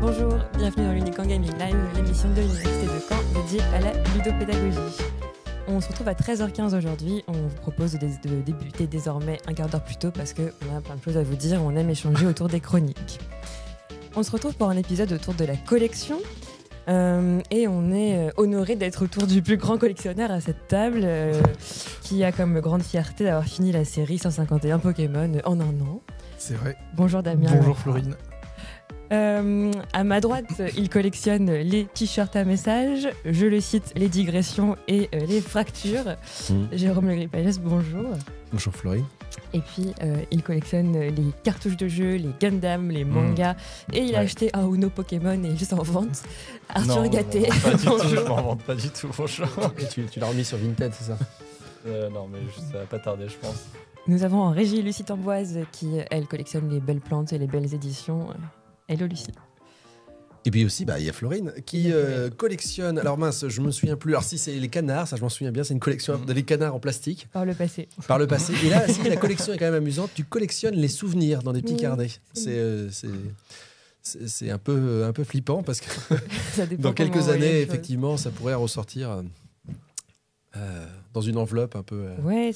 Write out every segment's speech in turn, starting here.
Bonjour, bienvenue dans l'Unicampus Gaming Live, l'émission de l'Université de Caen dédiée à la ludopédagogie. On se retrouve à 13h15 aujourd'hui. On vous propose de débuter désormais un quart d'heure plus tôt parce qu'on a plein de choses à vous dire. On aime échanger autour des chroniques. On se retrouve pour un épisode autour de la collection. Et on est honoré d'être autour du plus grand collectionneur à cette table qui a comme grande fierté d'avoir fini la série 151 Pokémon en un an. C'est vrai. Bonjour Damien. Bonjour Florine. À ma droite, il collectionne les t-shirts à messages, je le cite, les digressions et les fractures. Jérôme Le Gripagès, bonjour. Bonjour Florine. Et puis, il collectionne les cartouches de jeux, les Gundam, les mangas. Et il a acheté un Uno Pokémon et il est juste en vente. Arthur Gatté. Pas du tout, je m'en vante pas du tout, bonjour. Et tu l'as remis sur Vinted, c'est ça? Non, mais ça va pas tarder, je pense. Nous avons en régie Lucie Tamboise qui, elle, collectionne les belles plantes et les belles éditions. Hello Lucie. Et puis aussi, il y a Florine qui collectionne. Alors mince, je me souviens plus. Alors si c'est les canards, ça je m'en souviens bien, c'est une collection de les canards en plastique. Par le passé. Par le passé. Et là, si la collection est quand même amusante, tu collectionnes les souvenirs dans des petits carnets. C'est un peu flippant parce que dans quelques années, effectivement, ça pourrait ressortir dans une enveloppe un peu. Ouais,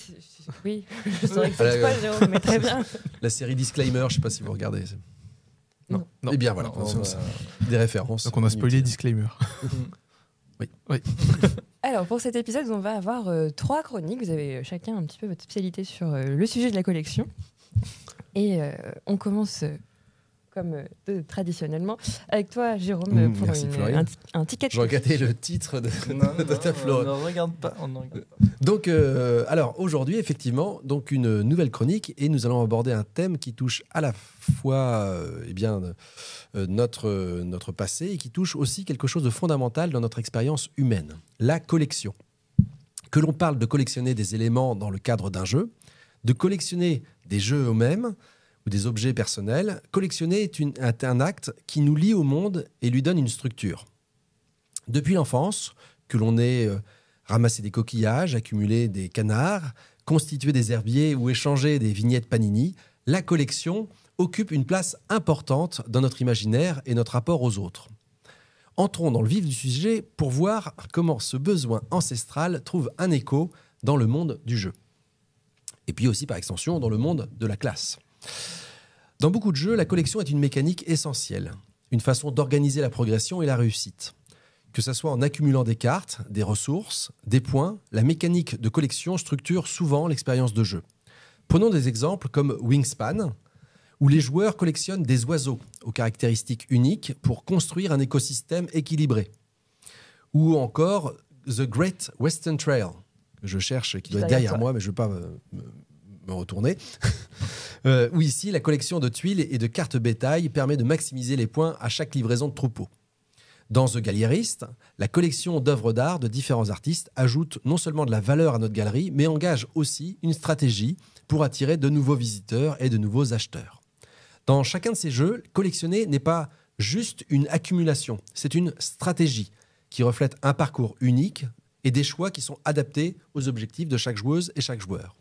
oui. Je saurais que c'est quoi, Jérôme, mais très bien. La série Disclaimer, je sais pas si vous regardez. Non. Eh bien voilà, des références. Donc on a spoilé Disclaimer. Oui. Alors pour cet épisode, on va avoir 3 chroniques. Vous avez chacun un petit peu votre spécialité sur le sujet de la collection. Et on commence comme traditionnellement avec toi, Jérôme, pour un ticket. Je regardais le titre de ta Florine. On ne regarde pas. Donc, alors aujourd'hui, effectivement, donc une nouvelle chronique et nous allons aborder un thème qui touche à la fois notre passé et qui touche aussi quelque chose de fondamental dans notre expérience humaine, la collection. Que l'on parle de collectionner des éléments dans le cadre d'un jeu, de collectionner des jeux eux-mêmes ou des objets personnels, collectionner est un acte qui nous lie au monde et lui donne une structure. Depuis l'enfance, que l'on ait ramassé des coquillages, accumulé des canards, constitué des herbiers ou échangé des vignettes Panini, la collection occupe une place importante dans notre imaginaire et notre rapport aux autres. Entrons dans le vif du sujet pour voir comment ce besoin ancestral trouve un écho dans le monde du jeu. Et puis aussi, par extension, dans le monde de la classe. Dans beaucoup de jeux, la collection est une mécanique essentielle, une façon d'organiser la progression et la réussite. Que ce soit en accumulant des cartes, des ressources, des points, la mécanique de collection structure souvent l'expérience de jeu. Prenons des exemples comme Wingspan, où les joueurs collectionnent des oiseaux aux caractéristiques uniques pour construire un écosystème équilibré. Ou encore The Great Western Trail, que je cherche, qui doit être derrière moi, mais je ne veux pas me retourner, où ici, la collection de tuiles et de cartes bétail permet de maximiser les points à chaque livraison de troupeau. Dans The Galériste, la collection d'œuvres d'art de différents artistes ajoute non seulement de la valeur à notre galerie, mais engage aussi une stratégie pour attirer de nouveaux visiteurs et de nouveaux acheteurs. Dans chacun de ces jeux, collectionner n'est pas juste une accumulation, c'est une stratégie qui reflète un parcours unique et des choix qui sont adaptés aux objectifs de chaque joueuse et chaque joueur.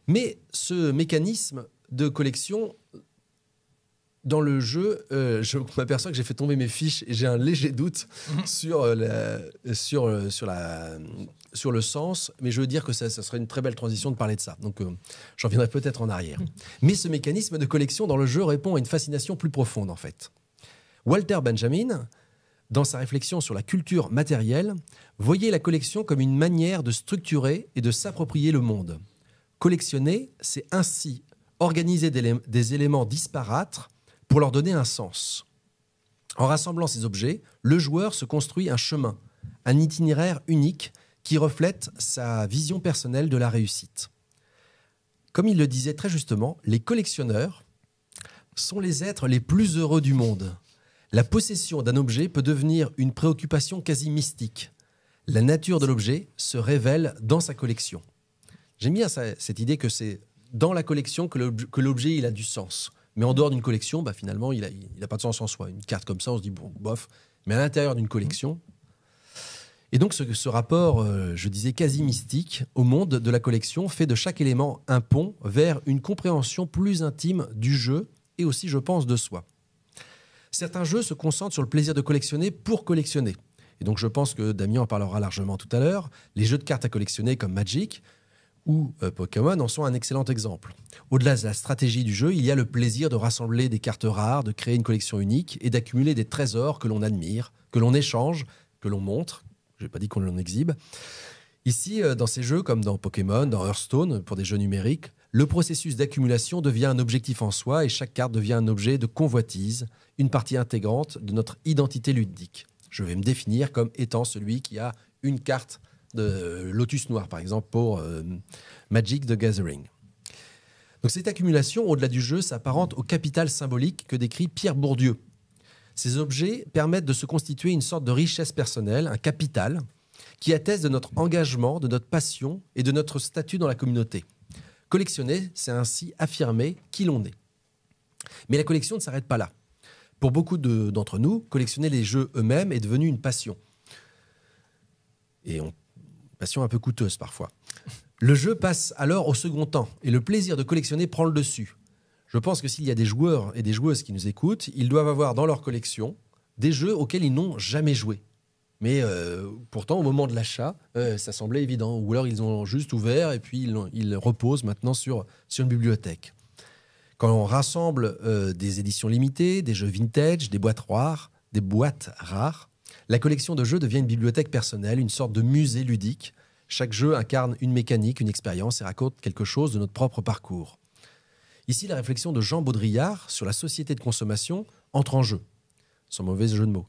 Mais ce mécanisme de collection, dans le jeu, je m'aperçois que j'ai fait tomber mes fiches et j'ai un léger doute sur le sens, mais je veux dire que ça serait une très belle transition de parler de ça. Donc j'en reviendrai peut-être en arrière. Mais ce mécanisme de collection dans le jeu répond à une fascination plus profonde en fait. Walter Benjamin, dans sa réflexion sur la culture matérielle, voyait la collection comme une manière de structurer et de s'approprier le monde. Collectionner, c'est ainsi organiser des éléments disparates pour leur donner un sens. En rassemblant ces objets, le joueur se construit un chemin, un itinéraire unique qui reflète sa vision personnelle de la réussite. Comme il le disait très justement, les collectionneurs sont les êtres les plus heureux du monde. La possession d'un objet peut devenir une préoccupation quasi mystique. La nature de l'objet se révèle dans sa collection. J'aime bien cette idée que c'est dans la collection que l'objet il a du sens. Mais en dehors d'une collection, finalement, il a pas de sens en soi. Une carte comme ça, on se dit, bon, bof. Mais à l'intérieur d'une collection... Et donc, ce rapport, je disais, quasi mystique, au monde de la collection, fait de chaque élément un pont vers une compréhension plus intime du jeu et aussi, je pense, de soi. Certains jeux se concentrent sur le plaisir de collectionner pour collectionner. Et donc je pense que Damien en parlera largement tout à l'heure. Les jeux de cartes à collectionner comme Magic ou Pokémon en sont un excellent exemple. Au-delà de la stratégie du jeu, il y a le plaisir de rassembler des cartes rares, de créer une collection unique et d'accumuler des trésors que l'on admire, que l'on échange, que l'on montre. Je n'ai pas dit qu'on l'en exhibe. Ici, dans ces jeux comme dans Pokémon, dans Hearthstone, pour des jeux numériques, le processus d'accumulation devient un objectif en soi et chaque carte devient un objet de convoitise, une partie intégrante de notre identité ludique. Je vais me définir comme étant celui qui a une carte de Lotus Noir, par exemple, pour Magic the Gathering. Donc cette accumulation, au-delà du jeu, s'apparente au capital symbolique que décrit Pierre Bourdieu. Ces objets permettent de se constituer une sorte de richesse personnelle, un capital, qui atteste de notre engagement, de notre passion et de notre statut dans la communauté. Collectionner, c'est ainsi affirmer qui l'on est. Mais la collection ne s'arrête pas là. Pour beaucoup d'entre nous, collectionner les jeux eux-mêmes est devenu une passion. Une passion un peu coûteuse parfois. Le jeu passe alors au second temps et le plaisir de collectionner prend le dessus. Je pense que s'il y a des joueurs et des joueuses qui nous écoutent, ils doivent avoir dans leur collection des jeux auxquels ils n'ont jamais joué. Mais pourtant, au moment de l'achat, ça semblait évident. Ou alors, ils ont juste ouvert et puis ils reposent maintenant sur une bibliothèque. Quand on rassemble des éditions limitées, des jeux vintage, des boîtes rares, la collection de jeux devient une bibliothèque personnelle, une sorte de musée ludique. Chaque jeu incarne une mécanique, une expérience et raconte quelque chose de notre propre parcours. Ici, la réflexion de Jean Baudrillard sur la société de consommation entre en jeu, sans mauvais jeu de mots.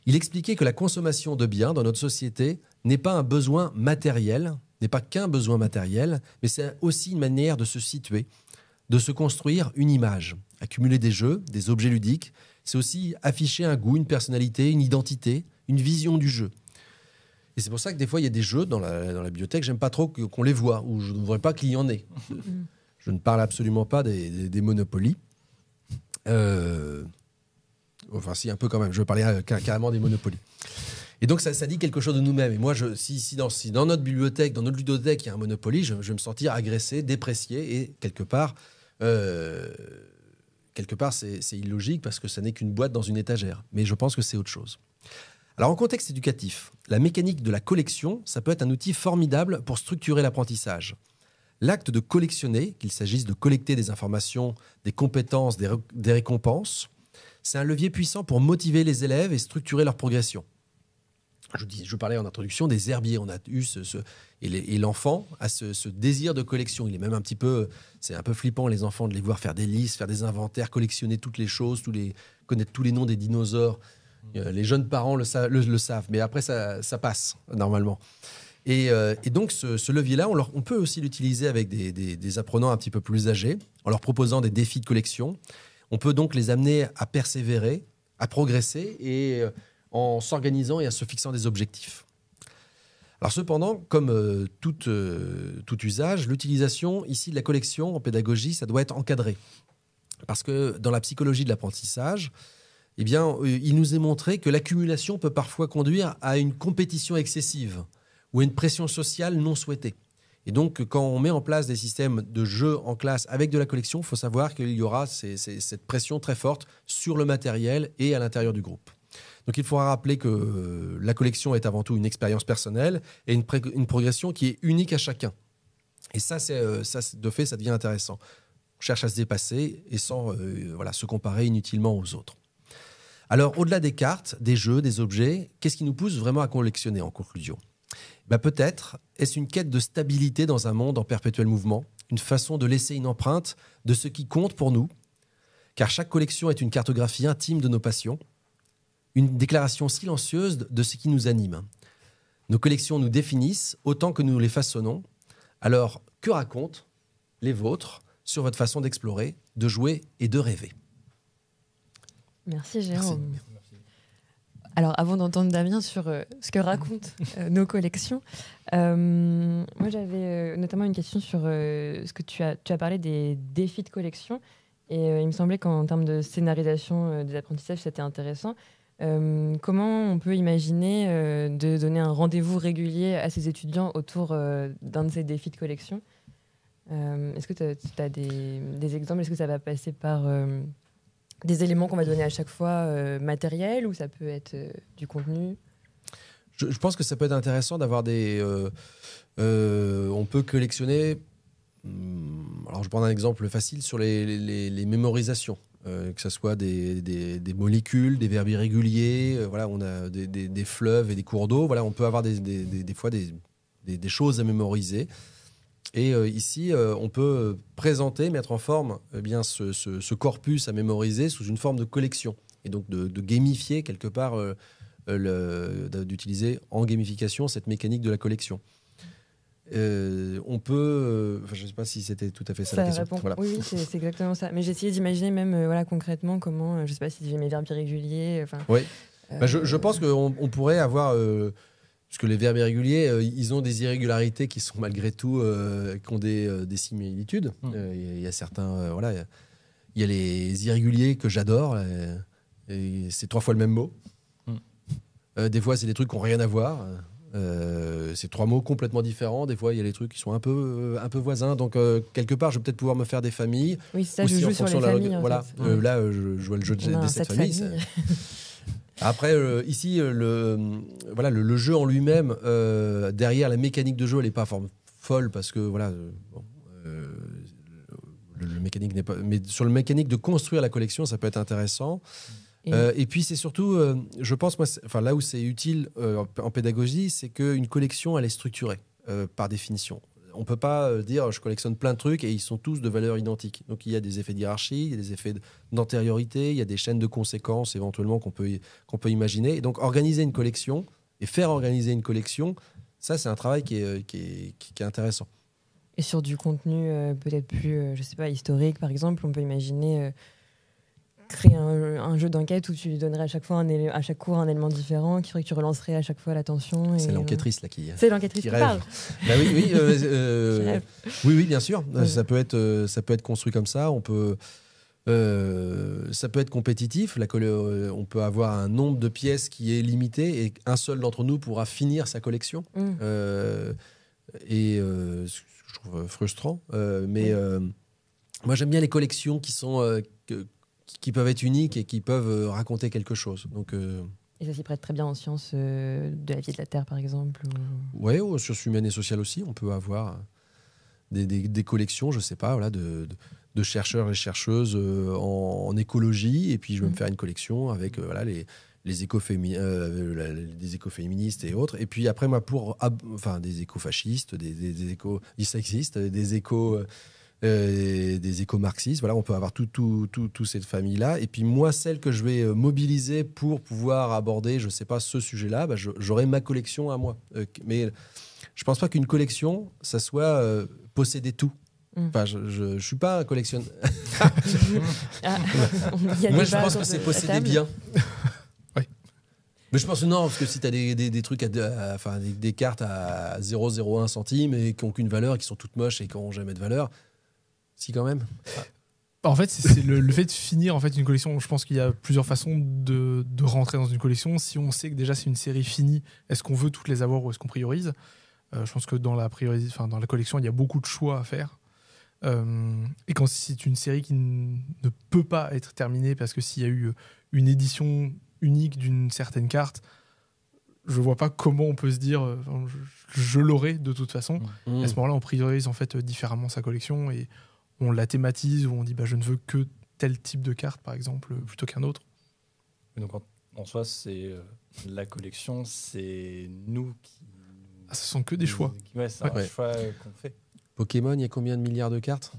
Il expliquait que la consommation de biens dans notre société n'est pas un besoin matériel, n'est pas qu'un besoin matériel, mais c'est aussi une manière de se situer, de se construire une image. Accumuler des jeux, des objets ludiques, c'est aussi afficher un goût, une personnalité, une identité, une vision du jeu. Et c'est pour ça que des fois, il y a des jeux dans la bibliothèque, j'aime pas trop qu'on les voit, ou je ne voudrais pas qu'il y en ait. Je ne parle absolument pas des Monopoly. Enfin, si, un peu quand même. Je veux parler carrément des Monopoly. Et donc, ça dit quelque chose de nous-mêmes. Et moi, si dans notre bibliothèque, dans notre ludothèque, il y a un Monopoly, je vais me sentir agressé, déprécié. Et quelque part, c'est illogique parce que ça n'est qu'une boîte dans une étagère. Mais je pense que c'est autre chose. Alors, en contexte éducatif, la mécanique de la collection, ça peut être un outil formidable pour structurer l'apprentissage. L'acte de collectionner, qu'il s'agisse de collecter des informations, des compétences, des récompenses, c'est un levier puissant pour motiver les élèves et structurer leur progression. Je parlais en introduction des herbiers. On a eu et l'enfant a ce désir de collection. Il est même c'est un peu flippant les enfants de les voir faire des listes, faire des inventaires, collectionner toutes les choses, connaître tous les noms des dinosaures. Les jeunes parents le savent, mais après ça passe normalement. Et donc ce levier-là, on peut aussi l'utiliser avec des apprenants un petit peu plus âgés, en leur proposant des défis de collection. On peut donc les amener à persévérer, à progresser et en s'organisant et en se fixant des objectifs. Alors cependant, comme tout usage, l'utilisation ici de la collection en pédagogie, ça doit être encadré. Parce que dans la psychologie de l'apprentissage, eh bien, il nous est montré que l'accumulation peut parfois conduire à une compétition excessive ou à une pression sociale non souhaitée. Et donc, quand on met en place des systèmes de jeux en classe avec de la collection, il faut savoir qu'il y aura cette pression très forte sur le matériel et à l'intérieur du groupe. Donc, il faudra rappeler que la collection est avant tout une expérience personnelle et une progression qui est unique à chacun. Et ça, de fait, ça devient intéressant. On cherche à se dépasser et sans se comparer inutilement aux autres. Alors, au-delà des cartes, des jeux, des objets, qu'est-ce qui nous pousse vraiment à collectionner en conclusion ? Peut-être est-ce une quête de stabilité dans un monde en perpétuel mouvement, une façon de laisser une empreinte de ce qui compte pour nous, car chaque collection est une cartographie intime de nos passions, une déclaration silencieuse de ce qui nous anime. Nos collections nous définissent autant que nous les façonnons. Alors, que racontent les vôtres sur votre façon d'explorer, de jouer et de rêver ? Merci Jérôme. Merci. Alors, avant d'entendre Damien sur ce que racontent nos collections, moi j'avais notamment une question sur ce que tu as parlé des défis de collection. Et il me semblait qu'en termes de scénarisation des apprentissages, c'était intéressant. Comment on peut imaginer de donner un rendez-vous régulier à ces étudiants autour d'un de ces défis de collection ? Est-ce que tu as des exemples ? Est-ce que ça va passer par des éléments qu'on va donner à chaque fois matériels, ou ça peut être du contenu? Je pense que ça peut être intéressant d'avoir des... on peut collectionner... Alors, je prends un exemple facile sur les mémorisations. Que ce soit des molécules, des verbes irréguliers, voilà, on a des fleuves et des cours d'eau. Voilà, on peut avoir des fois des choses à mémoriser. Et ici, on peut présenter, mettre en forme bien ce corpus à mémoriser sous une forme de collection. Et donc de gamifier quelque part, d'utiliser en gamification cette mécanique de la collection. On peut... je ne sais pas si c'était tout à fait ça la question. Répond. Voilà. Oui, c'est exactement ça. Mais j'ai essayé d'imaginer même voilà, concrètement comment, je ne sais pas si j'ai mes verbes irréguliers. Oui. Je pense qu'on pourrait avoir... parce que les verbes irréguliers, ils ont des irrégularités qui sont malgré tout, qui ont des similitudes. Il y a certains... voilà, il y a les irréguliers que j'adore. Et c'est 3 fois le même mot. Des fois, c'est des trucs qui n'ont rien à voir. C'est 3 mots complètement différents. Des fois, il y a des trucs qui sont un peu voisins. Donc, quelque part, je vais peut-être pouvoir me faire des familles. Oui, ça, je joue sur les familles. Voilà. Là, je vois le jeu des 7 familles. Après, ici, le jeu en lui-même, derrière la mécanique de jeu, elle n'est pas folle parce que voilà, le mécanique n'est pas. Mais sur le mécanique de construire la collection, ça peut être intéressant. Et puis c'est surtout, je pense, moi, là où c'est utile en pédagogie, c'est qu'une collection, elle est structurée par définition. On ne peut pas dire je collectionne plein de trucs et ils sont tous de valeur identique. Donc il y a des effets de hiérarchie, il y a des effets d'antériorité, il y a des chaînes de conséquences éventuellement qu'on peut imaginer. Et donc organiser une collection et faire organiser une collection, ça c'est un travail qui est intéressant. Et sur du contenu peut-être plus, je sais pas, historique par exemple, on peut imaginer... créer un jeu d'enquête où tu lui donnerais à chaque fois à chaque cours un élément différent qui ferait que tu relancerais à chaque fois l'attention. C'est l'enquêtrice là qui. C'est l'enquêtrice qui parle. Bah oui, bien sûr. Ça peut être construit comme ça. On peut. Ça peut être compétitif. On peut avoir un nombre de pièces qui est limité et un seul d'entre nous pourra finir sa collection. Je trouve frustrant. Moi, j'aime bien les collections qui sont qui peuvent être uniques et qui peuvent raconter quelque chose. Donc, et ça s'y prête très bien en sciences de la vie de la Terre, par exemple. Oui, aux sciences humaines et sociales aussi. On peut avoir des collections, je ne sais pas, voilà, de chercheurs et chercheuses en écologie. Et puis, je vais me faire une collection avec voilà, des écoféministes et autres. Et puis après, moi, des écofascistes, des éco-sexistes, des éco-marxistes, voilà, on peut avoir toutes cette famille-là. Et puis moi, celle que je vais mobiliser pour pouvoir aborder, je ne sais pas, ce sujet-là, j'aurai ma collection à moi. Mais je ne pense pas qu'une collection, ça soit posséder tout. Enfin, je ne suis pas un collectionneur. Moi, je pense que c'est posséder bien. Mais je pense que non, parce que si tu as des trucs, des cartes à 0,01 centime et qui n'ont aucune valeur, et qui sont toutes moches et qui n'ont jamais de valeur, si quand même. En fait, c'est le fait de finir en fait, une collection. Je pense qu'il y a plusieurs façons de rentrer dans une collection. Si on sait que déjà c'est une série finie, est-ce qu'on veut toutes les avoir ou est-ce qu'on priorise ? Je pense que dans la collection, il y a beaucoup de choix à faire. Et quand c'est une série qui ne peut pas être terminée parce que s'il y a eu une édition unique d'une certaine carte, je vois pas comment on peut se dire je l'aurai de toute façon. À ce moment-là, on priorise en fait différemment sa collection et on la thématise ou on dit je ne veux que tel type de carte par exemple plutôt qu'un autre. Et donc en soi, c'est la collection, c'est nous qui. Ce sont que des choix. Ouais, c'est un choix qu'on fait. Pokémon, il y a combien de milliards de cartes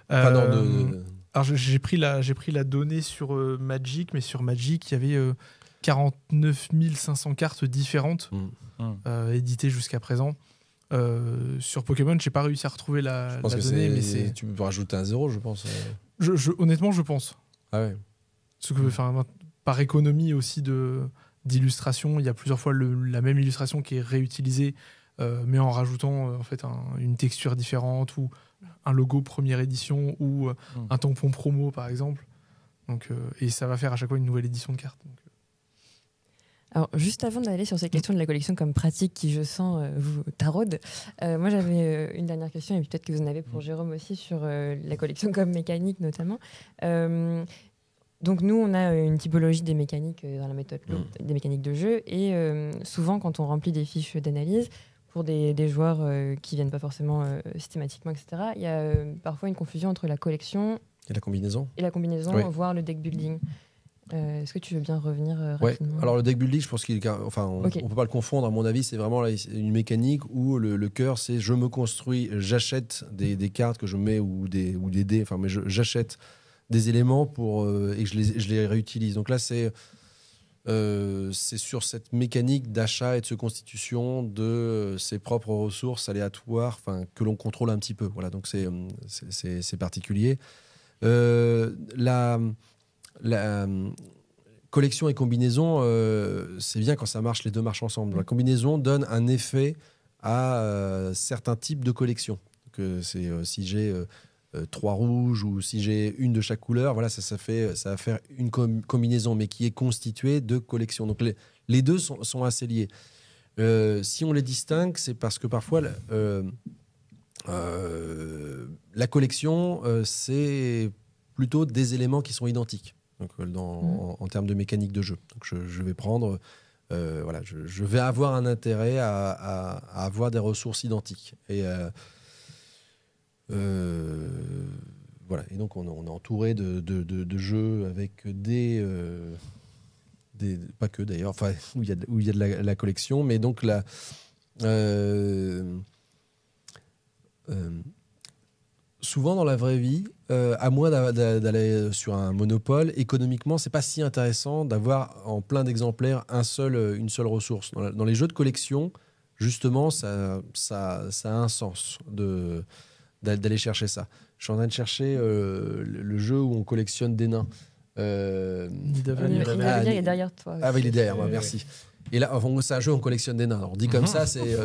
Alors j'ai pris la donnée sur Magic, mais sur Magic, il y avait 49 500 cartes différentes éditées jusqu'à présent. Sur Pokémon, j'ai pas réussi à retrouver la donnée, mais tu peux rajouter un 0, je pense. Honnêtement, je pense. Ah ouais. Par économie aussi d'illustration, il y a plusieurs fois la même illustration qui est réutilisée, mais en rajoutant en fait une texture différente ou un logo première édition ou un tampon promo par exemple. Donc, et ça va faire à chaque fois une nouvelle édition de carte. Donc, Alors, juste avant d'aller sur ces questions de la collection comme pratique qui, je sens, vous taraude, moi j'avais une dernière question, et peut-être que vous en avez pour Jérôme aussi, sur la collection comme mécanique notamment. Donc nous, on a une typologie des mécaniques dans la méthode Loop, des mécaniques de jeu, et souvent quand on remplit des fiches d'analyse, pour des joueurs qui viennent pas forcément systématiquement, etc., il y a parfois une confusion entre la collection Et la combinaison oui. Voire le deck building. Est-ce que tu veux bien revenir rapidement? Alors le deck building, je pense on peut pas le confondre, à mon avis, c'est vraiment là, une mécanique où le cœur, c'est je me construis, j'achète des cartes que je mets ou des dés, enfin, mais j'achète des éléments et je les réutilise. Donc là, c'est sur cette mécanique d'achat et de constitution de ses propres ressources aléatoires, que l'on contrôle un petit peu. Voilà, donc c'est particulier. La collection et combinaison, c'est bien quand ça marche, les deux marchent ensemble. La combinaison donne un effet à certains types de collections. Si j'ai 3 rouges ou si j'ai une de chaque couleur, voilà, ça va faire une combinaison, mais qui est constituée de collections. Donc les deux sont assez liés. Si on les distingue, c'est parce que parfois la collection, c'est plutôt des éléments qui sont identiques. Donc, en termes de mécanique de jeu. Donc je vais prendre, je vais avoir un intérêt à avoir des ressources identiques. Et voilà. Et donc on est entouré de jeux avec des pas que d'ailleurs, où il y a de la collection, mais donc souvent dans la vraie vie, à moins d'aller sur un monopole, économiquement, c'est pas si intéressant d'avoir en plein d'exemplaires une seule ressource. Dans les jeux de collection, justement, ça a un sens d'aller chercher ça. Je suis en train de chercher le jeu où on collectionne des nains. Nidavellir est derrière toi. Ah oui, il est derrière moi, merci. Et là, c'est un jeu où on collectionne des nains. Alors, dit comme ça, c'est...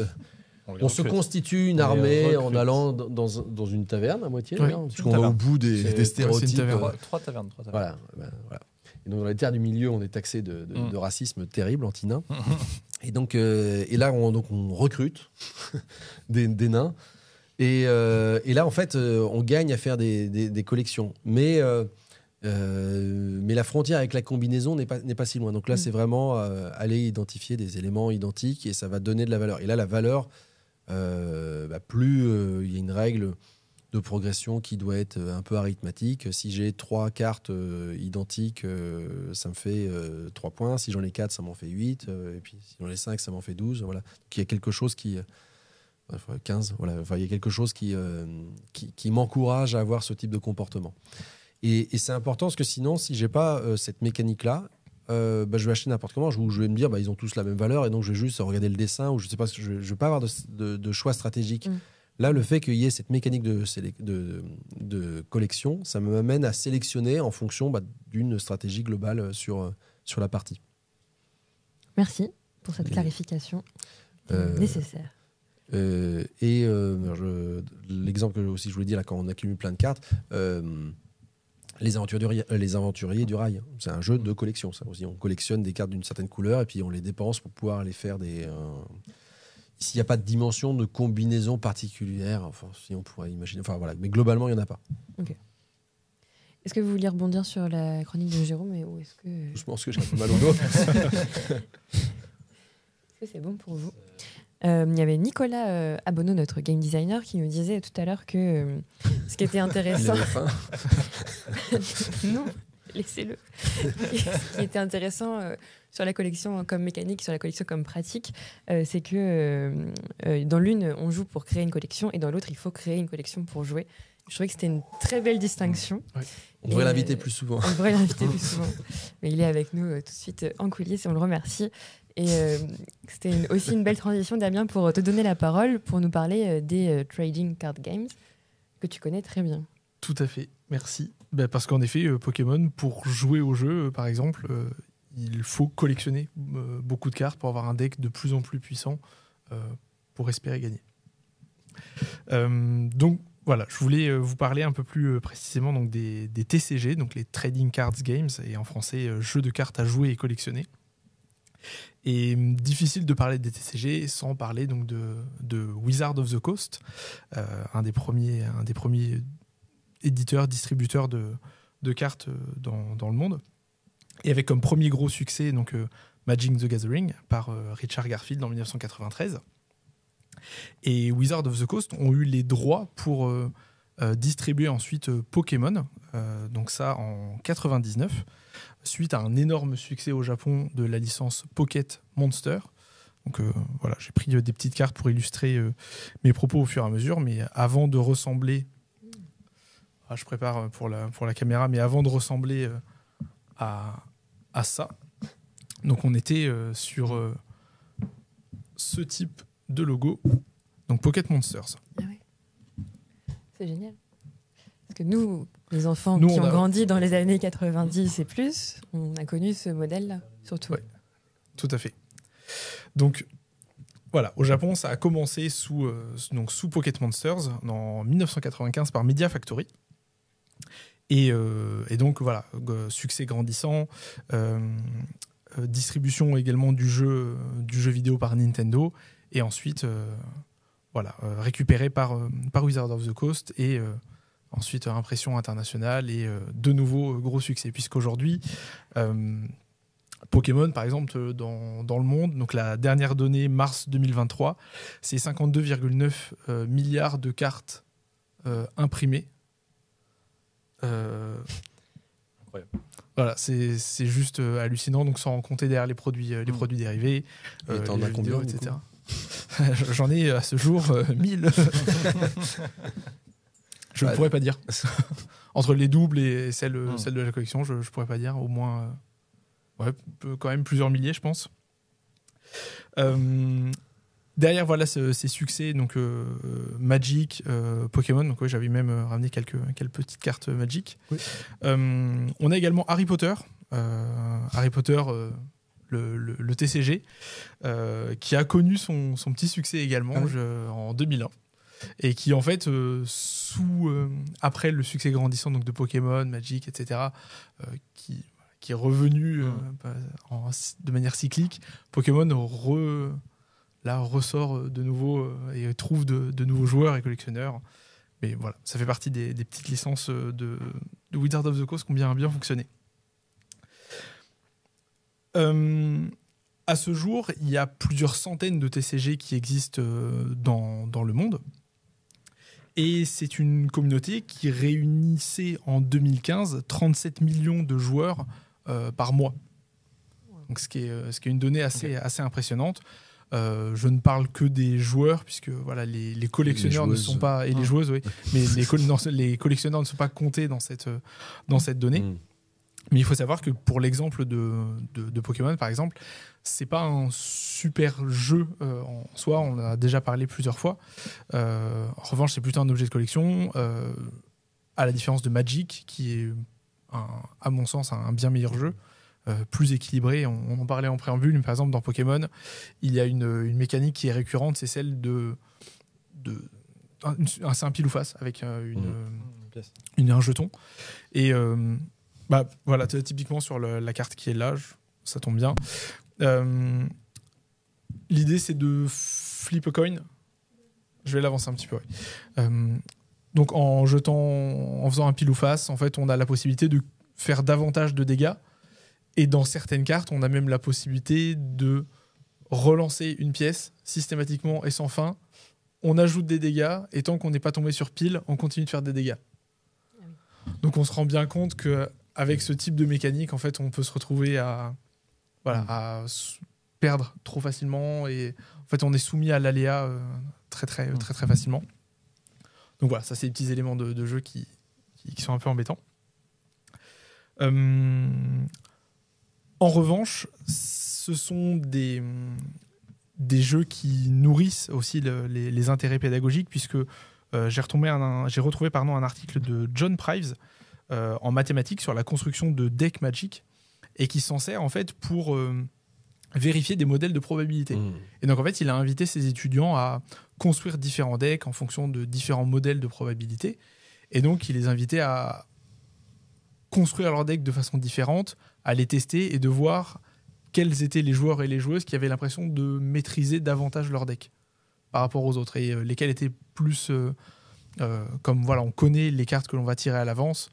On se constitue une armée en allant dans une taverne à moitié, oui, parce qu'on va au bout des stéréotypes. Trois tavernes. Voilà. Et donc dans les terres du milieu, on est taxé de racisme terrible anti-nain. Et donc là, on recrute des nains. Et là, en fait, on gagne à faire des collections. Mais la frontière avec la combinaison n'est pas si loin. Donc là, c'est vraiment aller identifier des éléments identiques et ça va donner de la valeur. Et là, la valeur... plus il y a une règle de progression qui doit être un peu arithmétique. Si j'ai 3 cartes identiques, ça me fait 3 points. Si j'en ai 4, ça m'en fait 8. Et puis si j'en ai 5, ça m'en fait 12. Voilà. Donc il y a quelque chose 15. Voilà. Enfin, il y a quelque chose qui m'encourage à avoir ce type de comportement. Et c'est important parce que sinon, si j'ai pas cette mécanique-là, je vais acheter n'importe comment, où je vais me dire ils ont tous la même valeur et donc je vais juste regarder le dessin ou je sais pas, je vais pas avoir de choix stratégique. Là, le fait qu'il y ait cette mécanique de collection, ça m'amène à sélectionner en fonction d'une stratégie globale sur la partie. Merci pour cette clarification nécessaire. L'exemple que aussi je voulais dire là, quand on accumule plein de cartes, les aventuriers du rail, c'est un jeu de collection. Ça aussi, on collectionne des cartes d'une certaine couleur et puis on les dépense pour pouvoir les faire des. S'il n'y a pas de dimension de combinaison particulière, enfin, si on pourrait imaginer. Enfin voilà, mais globalement, il n'y en a pas. Ok. Est-ce que vous vouliez rebondir sur la chronique de Jérôme ou est-ce que... Je pense que j'ai un peu mal au dos. Est-ce que c'est bon pour vous? Il y avait Nicolas Abonneau, notre game designer, qui nous disait tout à l'heure que ce qui était intéressant... Il avait faim. Non, laissez-le. Ce qui était intéressant sur la collection comme mécanique, sur la collection comme pratique, c'est que dans l'une, on joue pour créer une collection et dans l'autre, il faut créer une collection pour jouer. Je trouvais que c'était une très belle distinction. Ouais. On devrait l'inviter plus souvent. On devrait l'inviter plus souvent. Mais il est avec nous tout de suite en coulisses et on le remercie. Et c'était aussi une belle transition, Damien, pour te donner la parole, pour nous parler des trading card games que tu connais très bien. Tout à fait, merci. Parce qu'en effet, Pokémon, pour jouer au jeu, par exemple, il faut collectionner beaucoup de cartes pour avoir un deck de plus en plus puissant pour espérer gagner. Donc voilà, je voulais vous parler un peu plus précisément donc, des TCG, donc les Trading Cards Games, et en français, jeux de cartes à jouer et collectionner. Et difficile de parler des TCG sans parler donc de Wizard of the Coast, un des premiers éditeurs, distributeurs de de cartes dans le monde. Et avec comme premier gros succès donc, Magic the Gathering par Richard Garfield en 1993. Et Wizards of the Coast ont eu les droits pour distribuer ensuite Pokémon, donc ça en 99, suite à un énorme succès au Japon de la licence Pocket Monster. Donc voilà, j'ai pris des petites cartes pour illustrer mes propos au fur et à mesure, mais avant de ressembler, je prépare pour la caméra, mais avant de ressembler à ça, donc on était sur ce type de logo, donc Pocket Monsters. Ah oui. C'est génial. Parce que nous, les enfants qui ont grandi dans les années 90 et plus, on a connu ce modèle-là, surtout. Ouais, tout à fait. Donc, voilà, au Japon, ça a commencé sous Pocket Monsters en 1995 par Media Factory. Et donc, voilà, succès grandissant, distribution également du jeu vidéo par Nintendo, et ensuite, récupéré par Wizards of the Coast, et ensuite impression internationale, et de nouveau gros succès, puisqu'aujourd'hui, Pokémon, par exemple, dans le monde, donc la dernière donnée, mars 2023, c'est 52,9 milliards de cartes imprimées. Incroyable. Voilà, c'est juste hallucinant, donc sans compter derrière les produits dérivés, et t'en as combien, etc. J'en ai à ce jour 1000. Je ne pourrais pas dire. Entre les doubles et celles de la collection, je ne pourrais pas dire. Au moins, quand même plusieurs milliers, je pense. Derrière, voilà ces succès, donc Magic, Pokémon. Donc j'avais même ramené quelques petites cartes Magic. Oui. On a également Harry Potter. Harry Potter, le TCG, qui a connu son petit succès également en 2001. Et qui, en fait, après le succès grandissant donc, de Pokémon, Magic, etc., qui est revenu de manière cyclique, Pokémon ressort de nouveau et trouve de nouveaux joueurs et collectionneurs. Mais voilà, ça fait partie des petites licences de Wizards of the Coast qui ont bien fonctionné. À ce jour, il y a plusieurs centaines de TCG qui existent dans le monde. Et c'est une communauté qui réunissait en 2015 37 millions de joueurs par mois. Donc, ce qui est une donnée assez impressionnante. Je ne parle que des joueurs, puisque voilà, les collectionneurs ne sont pas... Et les joueuses, oui. Mais les collectionneurs ne sont pas comptés dans cette donnée. Mais il faut savoir que pour l'exemple de Pokémon, par exemple, c'est pas un super jeu en soi, on en a déjà parlé plusieurs fois. En revanche, c'est plutôt un objet de collection, à la différence de Magic, qui est, à mon sens, un bien meilleur jeu, plus équilibré. On en parlait en préambule, mais par exemple, dans Pokémon, il y a une mécanique qui est récurrente, c'est celle c'est un pile ou face avec un jeton. Et voilà, typiquement sur la carte qui est là, ça tombe bien. L'idée, c'est de flip a coin. Je vais l'avancer un petit peu. Ouais. Donc, en faisant un pile ou face, en fait, on a la possibilité de faire davantage de dégâts. Et dans certaines cartes, on a même la possibilité de relancer une pièce systématiquement et sans fin. On ajoute des dégâts, et tant qu'on n'est pas tombé sur pile, on continue de faire des dégâts. Donc, on se rend bien compte qu'avec ce type de mécanique, en fait, on peut se retrouver à perdre trop facilement, et en fait on est soumis à l'aléa très facilement. Donc voilà, ça c'est des petits éléments de jeu qui sont un peu embêtants. En revanche, ce sont des jeux qui nourrissent aussi les intérêts pédagogiques, puisque j'ai retrouvé un article de John Prives en mathématiques sur la construction de decks Magic, et qui s'en sert en fait pour vérifier des modèles de probabilité. Et donc en fait, il a invité ses étudiants à construire différents decks en fonction de différents modèles de probabilité, et donc il les invitait à construire leurs decks de façon différente, à les tester et de voir quels étaient les joueurs et les joueuses qui avaient l'impression de maîtriser davantage leur deck par rapport aux autres, et lesquels étaient plus comme voilà, on connaît les cartes que l'on va tirer à l'avance.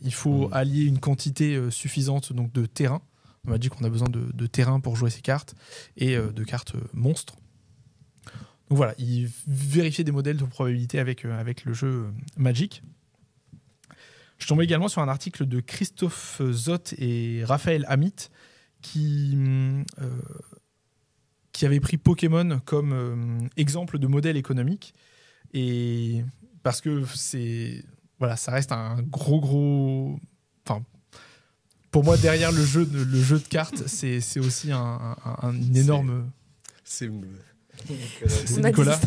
Il faut allier une quantité suffisante donc, de terrain. On m'a dit qu'on a besoin de terrain pour jouer ces cartes et de cartes monstres. Donc voilà, il vérifiait des modèles de probabilité avec le jeu Magic. Je tombais également sur un article de Christophe Zott et Raphaël Amit qui avait pris Pokémon comme exemple de modèle économique. Et parce que ça reste un gros... Enfin, pour moi, derrière le jeu de cartes, c'est aussi une énorme... C'est Nicolas.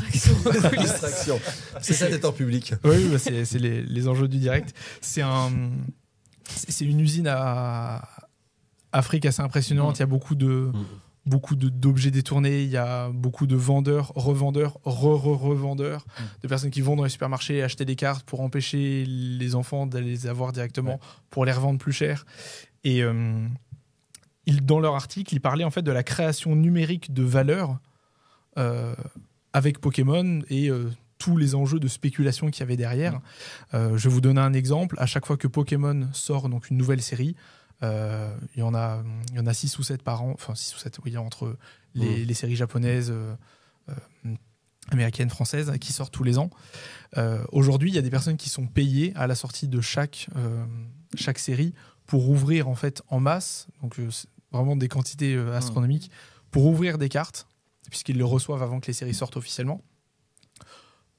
distraction. C'est ça d'être en public. Oui, c'est les enjeux du direct. C'est une usine à Afrique assez impressionnante. Il y a beaucoup d'objets détournés. Il y a beaucoup de vendeurs, revendeurs, revendeurs, de personnes qui vont dans les supermarchés acheter des cartes pour empêcher les enfants d'aller les avoir directement pour les revendre plus cher. Et dans leur article, ils parlaient en fait de la création numérique de valeur avec Pokémon et tous les enjeux de spéculation qu'il y avait derrière. Je vais vous donner un exemple. À chaque fois que Pokémon sort donc une nouvelle série, il y en a 6 ou 7 par an, enfin 6 ou 7 oui, entre les séries japonaises, américaines, françaises qui sortent tous les ans. Aujourd'hui, il y a des personnes qui sont payées à la sortie de chaque série pour ouvrir en fait en masse, donc vraiment des quantités astronomiques, pour ouvrir des cartes, puisqu'ils les reçoivent avant que les séries sortent officiellement,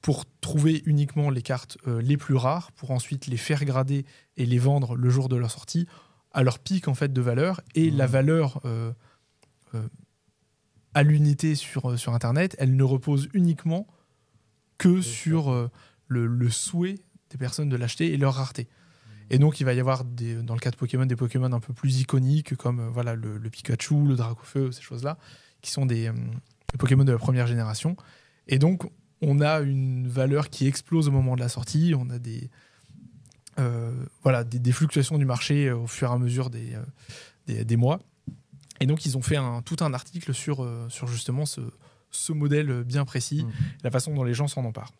pour trouver uniquement les cartes les plus rares, pour ensuite les faire grader et les vendre le jour de leur sortie à leur pic en fait de valeur. Et la valeur à l'unité sur Internet, elle ne repose uniquement que sur le souhait des personnes de l'acheter et leur rareté. Et donc il va y avoir dans le cas de Pokémon des Pokémon un peu plus iconiques comme le Pikachu, le Dracofeu, ces choses-là, qui sont des Pokémon de la première génération. Et donc on a une valeur qui explose au moment de la sortie. On a des fluctuations du marché au fur et à mesure des mois. Et donc, ils ont fait tout un article sur justement ce modèle bien précis, la façon dont les gens s'en emparent.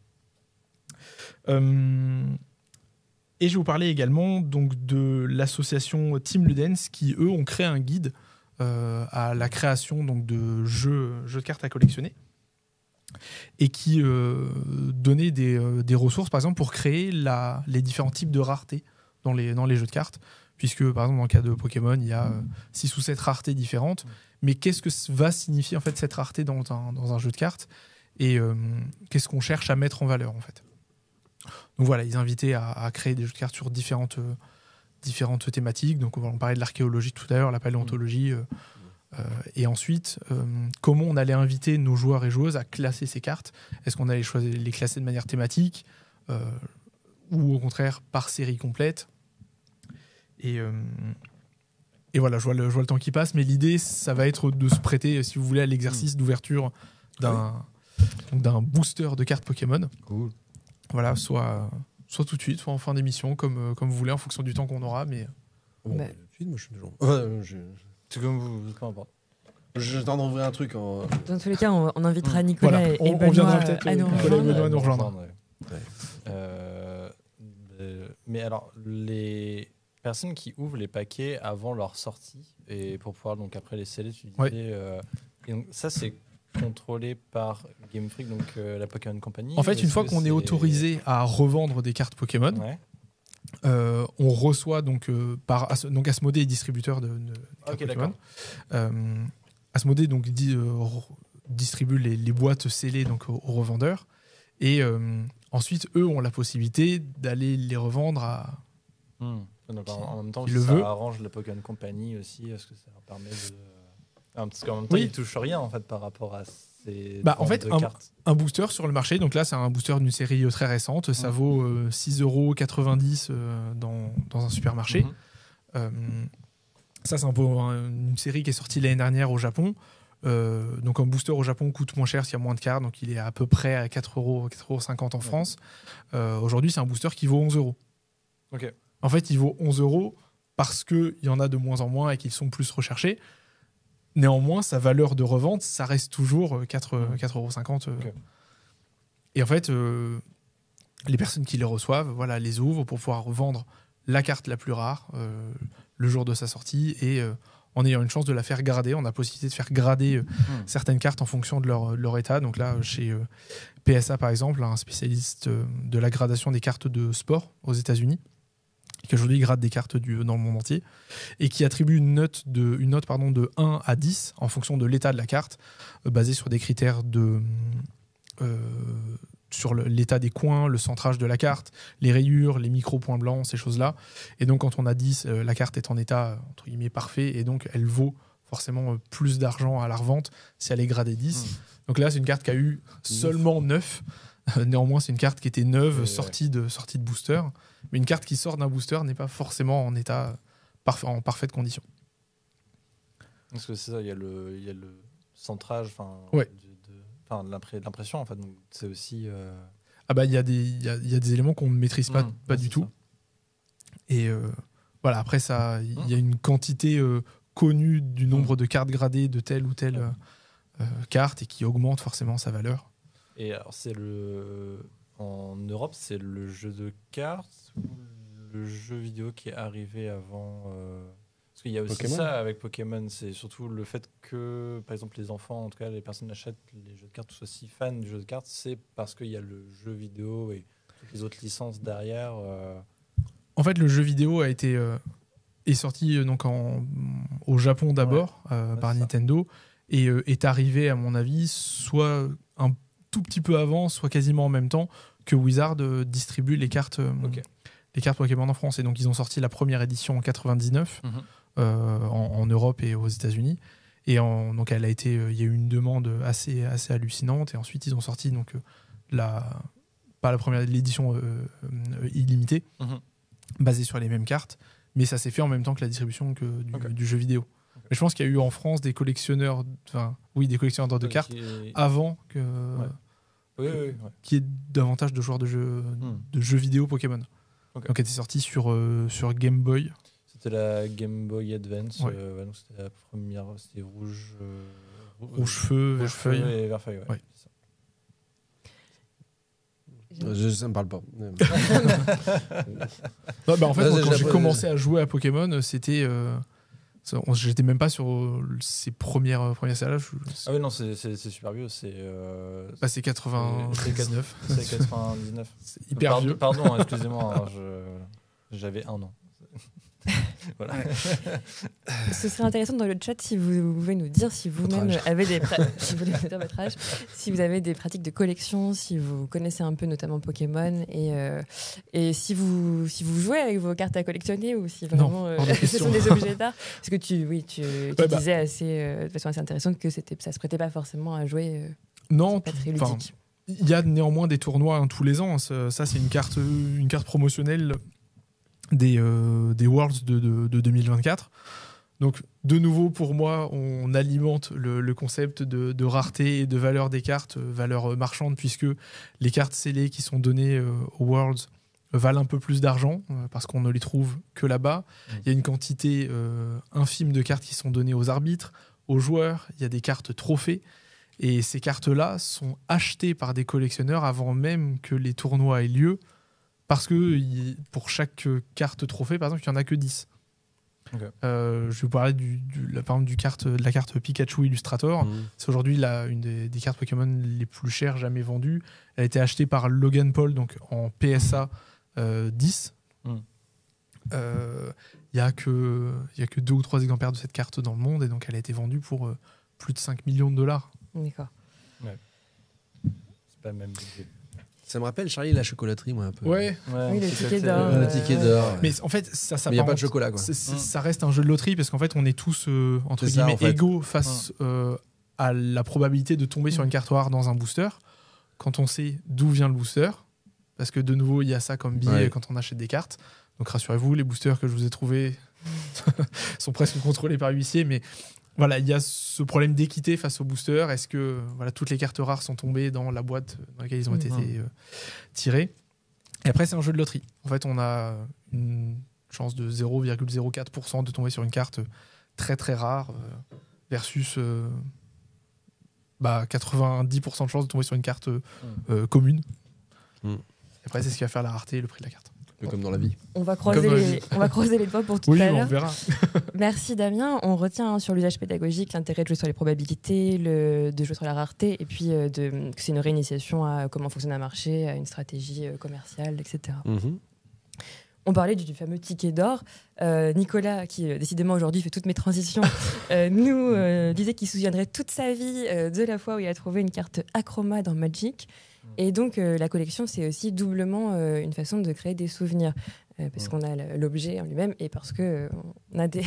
Et je vais vous parler également donc, de l'association Team Ludens qui, eux, ont créé un guide à la création donc, de jeux de cartes à collectionner et qui donnait des ressources, par exemple, pour créer les différents types de raretés dans les jeux de cartes. Puisque, par exemple, dans le cas de Pokémon, il y a 6 ou 7 raretés différentes. Mais qu'est-ce que va signifier, en fait, cette rareté dans un jeu de cartes ? Et qu'est-ce qu'on cherche à mettre en valeur, en fait ? Donc voilà, ils invitaient à créer des jeux de cartes sur différentes thématiques. Donc on parlait de l'archéologie tout à l'heure, la paléontologie. Et ensuite, comment on allait inviter nos joueurs et joueuses à classer ces cartes ? Est-ce qu'on allait choisir les classer de manière thématique ou au contraire par série complète ? Et voilà, je vois le temps qui passe, mais l'idée, ça va être de se prêter, si vous voulez, à l'exercice d'ouverture d'un booster de cartes Pokémon. Cool. Voilà, soit tout de suite, soit en fin d'émission, comme vous voulez, en fonction du temps qu'on aura. Mais... Bon, tout de suite, moi je suis toujours... C'est comme vous, peu importe. J'attends d'ouvrir un truc. Dans tous les cas, on invitera Nicolas voilà. et Benoît on viendra peut-être à nous Nicolas et rejoindre. Benoît nous rejoindre. Mais alors, les personnes qui ouvrent les paquets avant leur sortie et pour pouvoir donc après les sceller, tu disais, et donc ça c'est contrôlé par Game Freak, donc la Pokémon Company. En fait, une fois qu'on est autorisé à revendre des cartes Pokémon, on reçoit donc Asmodée est distributeur de cartes Pokémon. Asmodée donc distribue les boîtes scellées donc aux revendeurs et ensuite eux ont la possibilité d'aller les revendre à donc, en même temps, qui ça le veut. arrange la Pokémon Company aussi, parce que ça leur permet de... Parce qu'en même temps, ils ne touchent rien en fait, par rapport à ces en fait, cartes. Un booster sur le marché, donc là c'est un booster d'une série très récente, ça vaut 6,90 € dans un supermarché. Ça c'est un peu une série qui est sortie l'année dernière au Japon. Donc un booster au Japon coûte moins cher s'il y a moins de cartes, donc il est à peu près à 4,50 € en France. Aujourd'hui c'est un booster qui vaut 11 €. Ok. En fait, il vaut 11 € parce qu'il y en a de moins en moins et qu'ils sont plus recherchés. Néanmoins, sa valeur de revente, ça reste toujours 4,50 €. Okay. Et en fait, les personnes qui les reçoivent les ouvrent pour pouvoir vendre la carte la plus rare le jour de sa sortie et en ayant une chance de la faire grader. On a la possibilité de faire grader certaines cartes en fonction de leur état. Donc là, chez PSA par exemple, un spécialiste de la gradation des cartes de sport aux États-Unis, qui aujourd'hui grade des cartes dans le monde entier, et qui attribue une note de 1 à 10 en fonction de l'état de la carte, basée sur des critères sur l'état des coins, le centrage de la carte, les rayures, les micro-points blancs, ces choses-là. Et donc quand on a 10, la carte est en état entre guillemets parfait, et donc elle vaut forcément plus d'argent à la revente si elle est gradée 10. Donc là, c'est une carte qui a eu seulement 9. Néanmoins, c'est une carte qui était neuve, sortie de booster. Mais une carte qui sort d'un booster n'est pas forcément en état en parfaite condition. Parce que c'est ça, il y a le centrage, l'impression en fait. Donc c'est aussi. Il y a des éléments qu'on ne maîtrise pas du tout. Ça. Et voilà, après ça, il y a une quantité connue du nombre de cartes gradées de telle ou telle carte et qui augmente forcément sa valeur. Et alors en Europe, c'est le jeu de cartes ou le jeu vidéo qui est arrivé avant Parce qu'il y a aussi Pokémon. Ça avec Pokémon, c'est surtout le fait que, par exemple, les enfants, en tout cas les personnes achètent les jeux de cartes, soient si fans du jeu de cartes, c'est parce qu'il y a le jeu vidéo et toutes les autres licences derrière. En fait, le jeu vidéo est sorti donc au Japon d'abord par Nintendo et est arrivé, à mon avis, soit un tout petit peu avant, soit quasiment en même temps que Wizard distribue les cartes Pokémon en France. Et donc, ils ont sorti la première édition en 99 en Europe et aux États-Unis. Et donc, il y a eu une demande assez hallucinante. Et ensuite, ils ont sorti donc l'édition illimitée, basée sur les mêmes cartes. Mais ça s'est fait en même temps que la distribution du jeu vidéo. Mais je pense qu'il y a eu en France des collectionneurs de cartes avant qu'il y ait davantage de joueurs de jeux vidéo Pokémon. Donc elle était sortie sur Game Boy. C'était la Game Boy Advance. Donc c'était la première, c'était rouge feu, vert feuille. Et vert feuille, ouais. Ça me parle pas. En fait, quand j'ai commencé à jouer à Pokémon, c'était j'étais même pas sur ces premières salles. Ah oui, non, c'est super vieux. C'est 99. C'est 99. C'est hyper vieux. Pardon, excusez-moi, j'avais 1 an. Voilà. Ce serait intéressant dans le chat si vous pouvez nous dire si vous-même avez si vous voulez dire votre âge, si vous avez des pratiques de collection, si vous connaissez un peu notamment Pokémon et si vous jouez avec vos cartes à collectionner ou si vraiment ce sont des objets d'art. Parce que tu disais de façon assez intéressante que ça se prêtait pas forcément à jouer. Non, pas très ludique. Il y a néanmoins des tournois tous les ans. Ça, c'est une carte promotionnelle des Worlds de 2024. Donc, de nouveau, pour moi, on alimente le concept de rareté et de valeur des cartes, valeur marchande, puisque les cartes scellées qui sont données aux Worlds valent un peu plus d'argent, parce qu'on ne les trouve que là-bas. Il y a une quantité infime de cartes qui sont données aux arbitres, aux joueurs. Il y a des cartes trophées. Et ces cartes-là sont achetées par des collectionneurs avant même que les tournois aient lieu, parce que pour chaque carte trophée, par exemple, il n'y en a que 10. Je vais vous parler par exemple de la carte Pikachu Illustrator. C'est aujourd'hui une des cartes Pokémon les plus chères jamais vendues. Elle a été achetée par Logan Paul donc en PSA 10. Il n'y a que 2 ou 3 exemplaires de cette carte dans le monde et donc elle a été vendue pour plus de 5 millions de dollars. D'accord. Ouais. C'est pas le même budget. Ça me rappelle Charlie la chocolaterie, moi, un peu. Ouais. Oui, le ticket d'or. Le ticket d'or. Mais en fait, il n'y a pas de chocolat, quoi. Ça reste un jeu de loterie parce qu'en fait, on est tous entre guillemets égaux face à la probabilité de tomber sur une carte rare dans un booster. Quand on sait d'où vient le booster, parce que de nouveau, il y a ça comme billet quand on achète des cartes. Donc rassurez-vous, les boosters que je vous ai trouvés sont presque contrôlés par huissier, mais voilà, il y a ce problème d'équité face aux boosters. Est-ce que toutes les cartes rares sont tombées dans la boîte dans laquelle ils ont été tirés? Et après, c'est un jeu de loterie. En fait, on a une chance de 0,04% de tomber sur une carte très très rare versus 90% de chance de tomber sur une carte commune. Après, c'est ce qui va faire la rareté et le prix de la carte. peu comme dans la vie. On va croiser les doigts pour tout Oui, à on l'heure. verra. Merci Damien. On retient sur l'usage pédagogique l'intérêt de jouer sur les probabilités, de jouer sur la rareté, et puis que c'est une réinitiation à comment fonctionne un marché, à une stratégie commerciale, etc. On parlait du fameux ticket d'or. Nicolas, qui décidément aujourd'hui fait toutes mes transitions, nous disait qu'il se souviendrait toute sa vie de la fois où il a trouvé une carte Acroma dans Magic. Et donc la collection, c'est aussi doublement une façon de créer des souvenirs. Parce qu'on a l'objet en lui-même et parce qu'on a des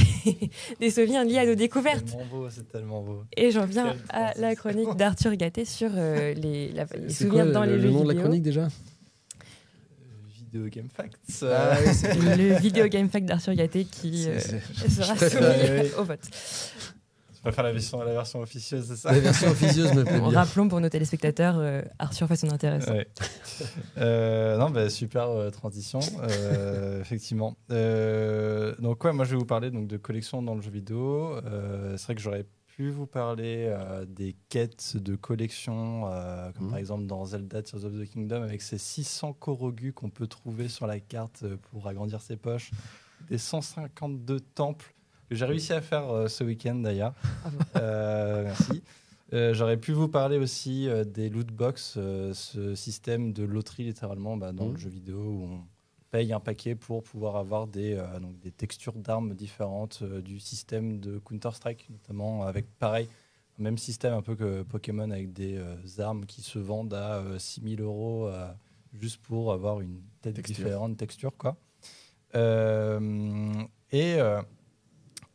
souvenirs liés à nos découvertes. C'est tellement beau. Et j'en viens à la chronique d'Arthur Gatté sur les souvenirs dans les jeux vidéo. C'est quoi le nom de la chronique déjà ? Video Game Facts. Le Video Game Fact d'Arthur Gatté qui sera soumis au vote. Tu vas faire la version officieuse, c'est ça ? La version officieuse me plaît bien. Rappelons pour nos téléspectateurs, Arthur fait son intéressant. Ouais. Non, super transition, effectivement. Donc moi je vais vous parler donc, de collection dans le jeu vidéo. C'est vrai que j'aurais pu vous parler des quêtes de collection, comme par exemple dans Zelda Tears of the Kingdom, avec ces 600 Korogu qu'on peut trouver sur la carte pour agrandir ses poches, des 152 temples que j'ai réussi à faire ce week-end d'ailleurs. Merci. J'aurais pu vous parler aussi des loot box, ce système de loterie littéralement dans le jeu vidéo où on paye un paquet pour pouvoir avoir des textures d'armes différentes du système de Counter-Strike, notamment avec pareil, même système un peu que Pokémon avec des armes qui se vendent à 6 000 € juste pour avoir une différente texture, quoi.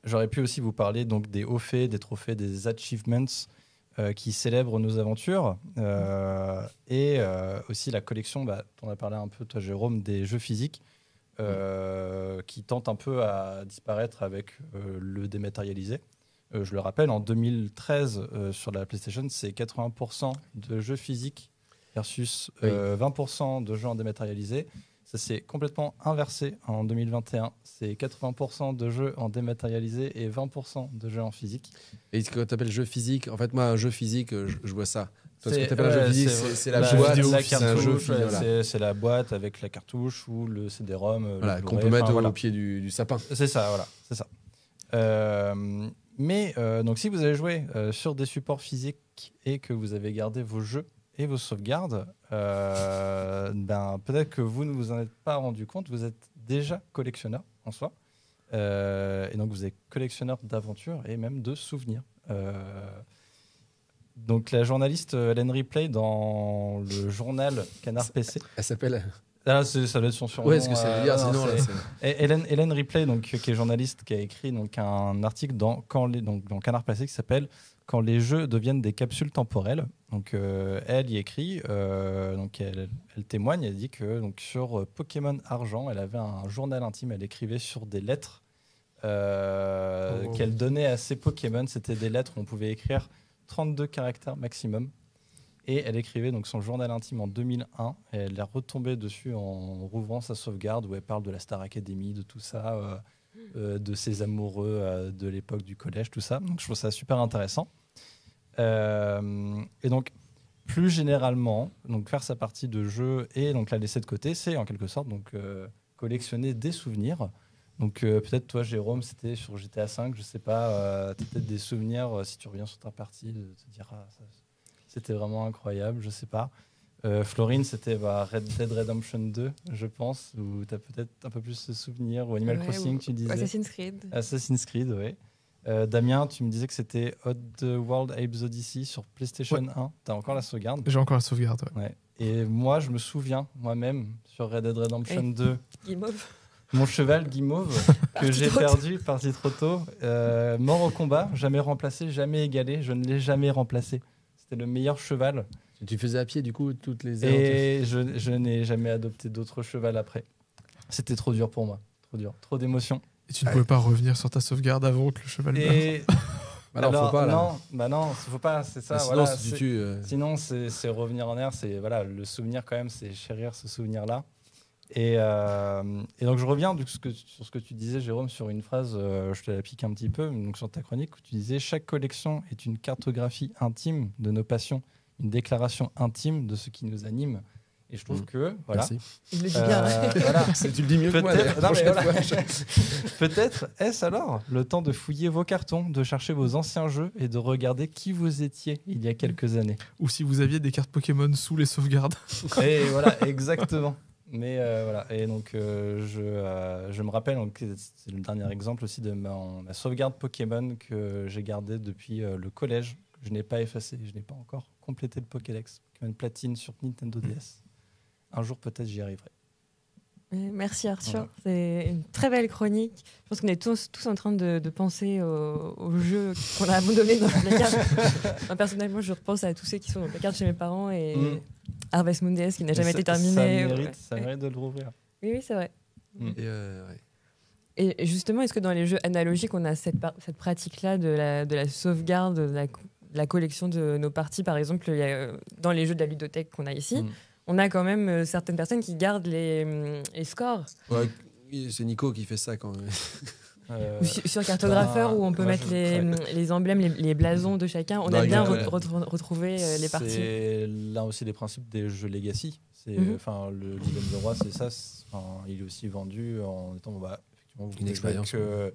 J'aurais pu aussi vous parler donc, des hauts faits, des trophées, des achievements qui célèbrent nos aventures et aussi la collection, dont on a parlé un peu, toi Jérôme, des jeux physiques qui tentent un peu à disparaître avec le dématérialisé. Je le rappelle, en 2013, sur la PlayStation, c'est 80% de jeux physiques versus 20% de jeux en dématérialisé. Ça s'est complètement inversé en 2021. C'est 80% de jeux en dématérialisé et 20% de jeux en physique. Et ce que tu appelles jeu physique, en fait, moi, un jeu physique, je vois ça. Toi, ce que C'est- tu appelles un jeu ouais, physique, c'est- c'est la la boîte, vidéo, c'est un jeu cartouche, physique. Voilà. c'est la boîte avec la cartouche ou le CD-ROM. Voilà, le qu'on Blu-ray, peut mettre voilà. au pied du sapin. C'est ça, voilà, c'est ça. Donc, si vous avez joué sur des supports physiques et que vous avez gardé vos jeux et vos sauvegardes, peut-être que vous ne vous en êtes pas rendu compte, vous êtes déjà collectionneur en soi. Et donc, vous êtes collectionneur d'aventures et même de souvenirs. Donc, la journaliste Hélène Ripley, dans le journal Canard PC. Elle s'appelle. Ah, ça doit être son surnom. Ouais, ce que ça veut dire, sinon. Là, Et Hélène Ripley, donc, qui est journaliste, qui a écrit donc, un article dans Canard PC qui s'appelle « Quand les jeux deviennent des capsules temporelles ». Donc, elle y écrit, donc elle témoigne, elle dit que donc, sur Pokémon Argent, elle avait un journal intime, elle écrivait sur des lettres qu'elle donnait à ses Pokémon. C'était des lettres où on pouvait écrire 32 caractères maximum. Et elle écrivait donc son journal intime en 2001. Et elle est retombée dessus en rouvrant sa sauvegarde où elle parle de la Star Academy, de tout ça, de ses amoureux de l'époque du collège, tout ça. Donc je trouve ça super intéressant. Et donc, plus généralement, donc faire sa partie de jeu et donc la laisser de côté, c'est en quelque sorte donc, collectionner des souvenirs. Donc peut-être toi, Jérôme, c'était sur GTA V, je sais pas, t'as peut-être des souvenirs si tu reviens sur ta partie, de te dire c'était vraiment incroyable, je sais pas. Florine, c'était Red Dead Redemption 2, je pense, où tu as peut-être un peu plus de souvenirs, ou Animal Crossing, tu disais. Assassin's Creed, oui. Damien, tu me disais que c'était Oddworld Apes Odyssey sur PlayStation 1. Tu as encore la sauvegarde? J'ai encore la sauvegarde, ouais. Et moi, je me souviens, moi-même, sur Red Dead Redemption 2, mon cheval Guimauve, que j'ai perdu, parti trop tôt, mort au combat, jamais remplacé, jamais égalé, je ne l'ai jamais remplacé. C'était le meilleur cheval. Tu faisais à pied, du coup, toutes les heures? Et je n'ai jamais adopté d'autre cheval après. C'était trop dur pour moi. Trop dur. Trop d'émotions. Et tu ne pouvais pas revenir sur ta sauvegarde avant que le cheval meure? Alors, faut pas, là. Non, faut pas, c'est ça. Sinon, voilà, sinon, c'est revenir en air. C'est voilà, le souvenir quand même, c'est chérir ce souvenir-là. Et donc je reviens sur ce que tu disais, Jérôme, sur une phrase, je te la pique un petit peu, donc sur ta chronique, où tu disais « Chaque collection est une cartographie intime de nos passions, une déclaration intime de ce qui nous anime ». Et je trouve que, voilà. Merci. Il le dit bien. Voilà. Tu le dis mieux que moi. Peut-être, la non, mais prochaine voilà. fois. Peut-être est-ce alors le temps de fouiller vos cartons, de chercher vos anciens jeux et de regarder qui vous étiez il y a quelques années. Ou si vous aviez des cartes Pokémon sous les sauvegardes. Et voilà, exactement. Mais voilà, et donc je me rappelle, donc, c'est le dernier exemple aussi de ma sauvegarde Pokémon que j'ai gardée depuis le collège. Je n'ai pas effacé, je n'ai pas encore complété le Pokédex Pokémon Platine sur Nintendo DS. Un jour peut-être j'y arriverai. Merci Arthur, Voilà. c'est une très belle chronique. Je pense qu'on est tous en train de penser aux jeux qu'on a abandonnés dans le placard. Moi, personnellement, je repense à tous ceux qui sont dans le placard chez mes parents et Harvest Moon DS qui n'a jamais été terminé. Ça mérite de le rouvrir. Oui, c'est vrai. Et, ouais. Et justement, est-ce que dans les jeux analogiques, on a cette pratique-là de la sauvegarde, de la collection de nos parties? Par exemple, il y a, dans les jeux de la ludothèque qu'on a ici, on a quand même certaines personnes qui gardent les scores. Ouais, c'est Nico qui fait ça quand même. Ou sur cartographeur, où on peut mettre les emblèmes, les blasons de chacun. On a bien retrouvé les parties. C'est l'un aussi des principes des jeux Legacy. Le Dilemme de Roi, c'est ça. Il est aussi vendu en étant effectivement, vous une expérience. Que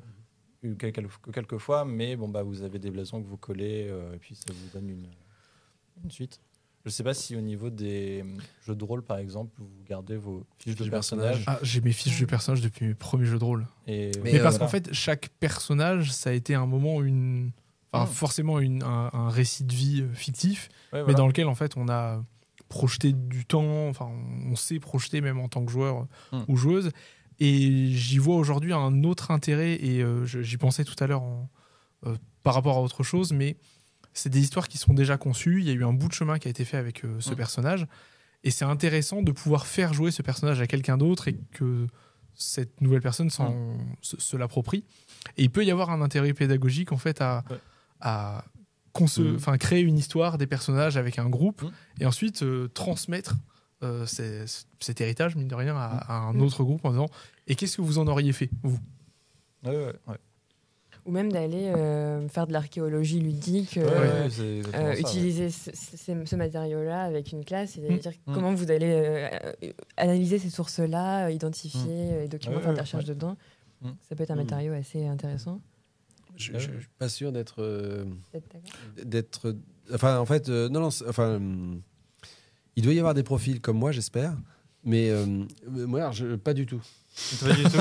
quelques fois, mais vous avez des blasons que vous collez et puis ça vous donne une suite. Je ne sais pas si au niveau des jeux de rôle, par exemple, vous gardez vos fiches de personnages. Ah, j'ai mes fiches de personnages depuis mes premiers jeux de rôle. Mais parce qu'en fait, chaque personnage, ça a été un moment, forcément un récit de vie fictif, mais dans lequel en fait on a projeté du temps, on s'est projeté même en tant que joueur ou joueuse. Et j'y vois aujourd'hui un autre intérêt, et j'y pensais tout à l'heure par rapport à autre chose, mais c'est des histoires qui sont déjà conçues, il y a eu un bout de chemin qui a été fait avec ce personnage, et c'est intéressant de pouvoir faire jouer ce personnage à quelqu'un d'autre et que cette nouvelle personne se l'approprie. Et il peut y avoir un intérêt pédagogique en fait à créer une histoire des personnages avec un groupe et ensuite transmettre cet héritage, mine de rien, à un autre groupe en disant « Et qu'est-ce que vous en auriez fait, vous ?» Ou même d'aller faire de l'archéologie ludique, utiliser ce matériau-là avec une classe, et dire comment vous allez analyser ces sources-là, identifier les documents, faire des recherches dedans. Ça peut être un matériau assez intéressant. Je suis pas sûr d'être... il doit y avoir des profils comme moi, j'espère, mais moi, pas du tout. Pas du tout.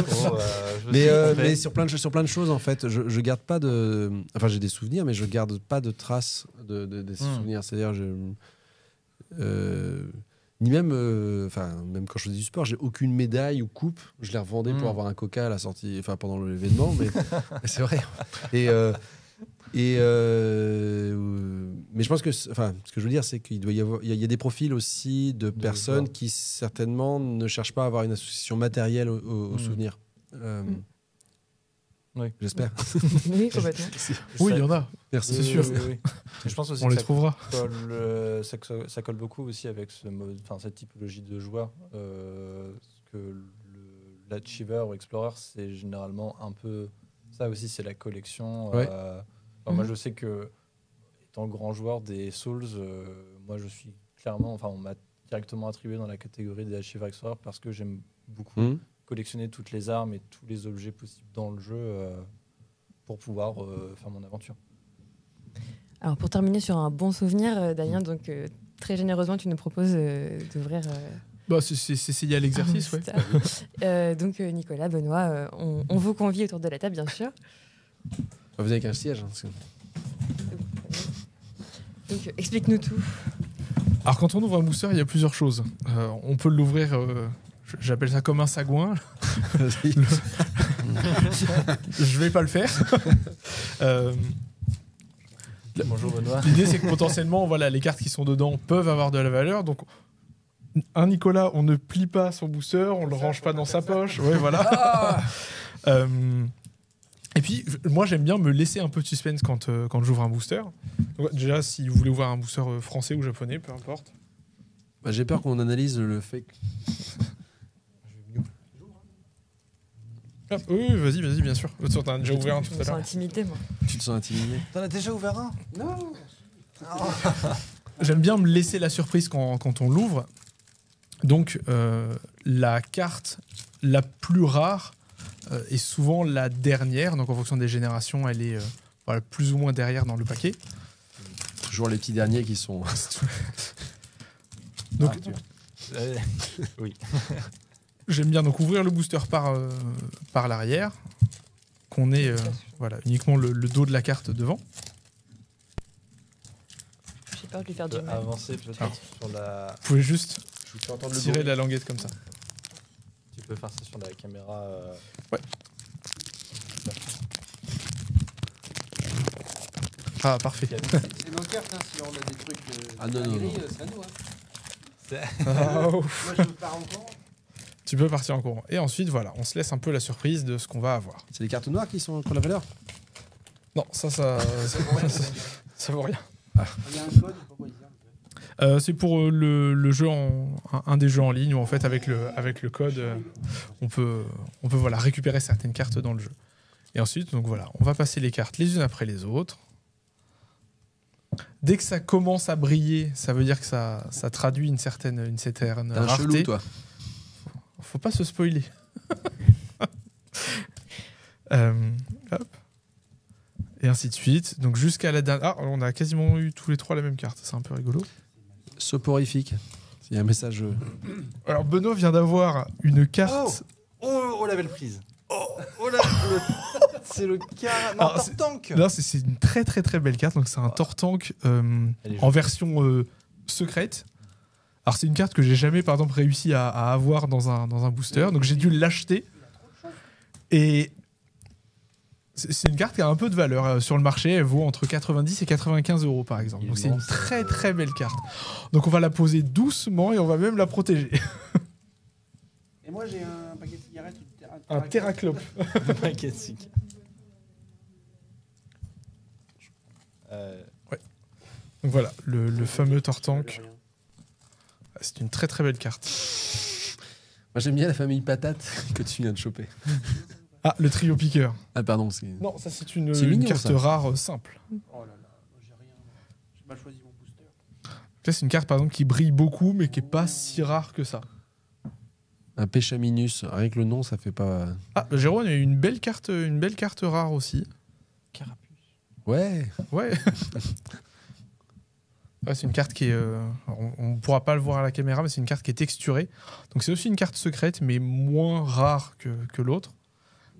Mais sur plein de choses, en fait, je garde pas de... Enfin, j'ai des souvenirs, mais je garde pas de traces de ces souvenirs. C'est-à-dire, ni même... même quand je faisais du sport, j'ai aucune médaille ou coupe. Je les revendais pour avoir un coca à la sortie, pendant l'événement, mais c'est vrai. Mais je pense que, ce que je veux dire, c'est qu'il doit y avoir, il y a des profils aussi de personnes qui certainement ne cherchent pas à avoir une association matérielle aux souvenirs. J'espère. Oui, complètement. Oui, il y en a. Merci. C'est sûr. Oui. Je pense aussi on les trouvera. Ça colle beaucoup aussi avec cette typologie de joueurs. Que l'Achiever ou Explorer, c'est généralement un peu ça aussi, c'est la collection. Moi, je sais que étant grand joueur des Souls, moi je suis clairement, on m'a directement attribué dans la catégorie des Achiever Explorer parce que j'aime beaucoup collectionner toutes les armes et tous les objets possibles dans le jeu pour pouvoir faire mon aventure. Alors pour terminer sur un bon souvenir, Damien, donc très généreusement tu nous proposes d'ouvrir... c'est y a l'exercice, donc Nicolas, Benoît, on vous convie autour de la table, bien sûr. Vous avez qu'un siège. Donc explique-nous tout. Alors quand on ouvre un booster, il y a plusieurs choses. On peut l'ouvrir, j'appelle ça comme un sagouin. Je vais pas le faire. Bonjour Benoît. L'idée c'est que potentiellement, les cartes qui sont dedans peuvent avoir de la valeur. Donc un Nicolas, on ne plie pas son booster, on le range pas dans sa poche. Ouais, voilà. Et puis, moi, j'aime bien me laisser un peu de suspense quand j'ouvre un booster. Donc, déjà, si vous voulez ouvrir un booster français ou japonais, peu importe. J'ai peur qu'on analyse le fait. Oui, vas-y, bien sûr. T'en as déjà ouvert un tout à l'heure. Je me sens intimidé, moi. Tu te sens intimidé? T'en as déjà ouvert un? Non. J'aime bien me laisser la surprise quand on l'ouvre. Donc, la carte la plus rare est souvent la dernière. Donc, en fonction des générations, elle est voilà, plus ou moins derrière dans le paquet. Toujours les petits derniers qui sont. Donc, Oui. j'aime bien donc ouvrir le booster par l'arrière, qu'on ait voilà, uniquement le dos de la carte devant. J'ai peur de lui faire Tu du peux mal. avancer peut-être sur la. Vous pouvez juste Je peux entendre tirer la languette comme ça. Tu peux faire ça sur la caméra. Ouais. Ah, parfait. C'est nos cartes, hein, si on a des trucs. Ah, non, non, non. C'est à nous. Hein. Ah, ouf. Moi, je pars en courant. Tu peux partir en courant. Et ensuite, voilà, on se laisse un peu la surprise de ce qu'on va avoir. C'est les cartes noires qui ont la valeur. Non, ça vaut rien. Il y a un code, pourquoi il y a C'est pour le jeu un des jeux en ligne où en fait avec le code on peut voilà récupérer certaines cartes dans le jeu. Et ensuite donc voilà, on va passer les cartes les unes après les autres. Dès que ça commence à briller, ça veut dire que ça traduit une certaine T'es un rareté. chelou, toi. Faut pas se spoiler. Hop. Et ainsi de suite. Donc jusqu'à la dernière. Ah, on a quasiment eu tous les trois la même carte. C'est un peu rigolo. Soporifique. Il y a un message. Alors Benoît vient d'avoir une carte. Oh, la belle prise. Oh là, c'est le cas. Non, Alors, Tortank. Là, c'est une très très très belle carte. Donc c'est un Tortank Elle est en version secrète. Alors c'est une carte que j'ai jamais par exemple réussi à avoir dans un booster. Donc j'ai dû l'acheter. Et c'est une carte qui a un peu de valeur sur le marché. Elle vaut entre 90 et 95 euros par exemple. Donc c'est une très très belle carte. Donc on va la poser doucement et on va même la protéger. Et moi, j'ai un paquet de cigarettes. Un Terraclope. Magnifique. Donc voilà, le fameux Tortank. C'est une très très belle carte. Moi, j'aime bien la famille patate que tu viens de choper. Ah, le trio piqueur. Ah, pardon. C'est... Non, ça c'est une mignon, carte ça. rare simple. Oh là là, j'ai rien. J'ai mal choisi mon booster. Ça, c'est une carte par exemple qui brille beaucoup mais qui est pas si rare que ça. Un Péchaminus. Rien que le nom, ça fait pas. Ah, Jérôme, il y a une belle carte rare aussi. Carapuce. Ouais. Ouais. Ouais, c'est une carte qui est. On ne pourra pas le voir à la caméra, mais c'est une carte qui est texturée. Donc c'est aussi une carte secrète, mais moins rare que l'autre.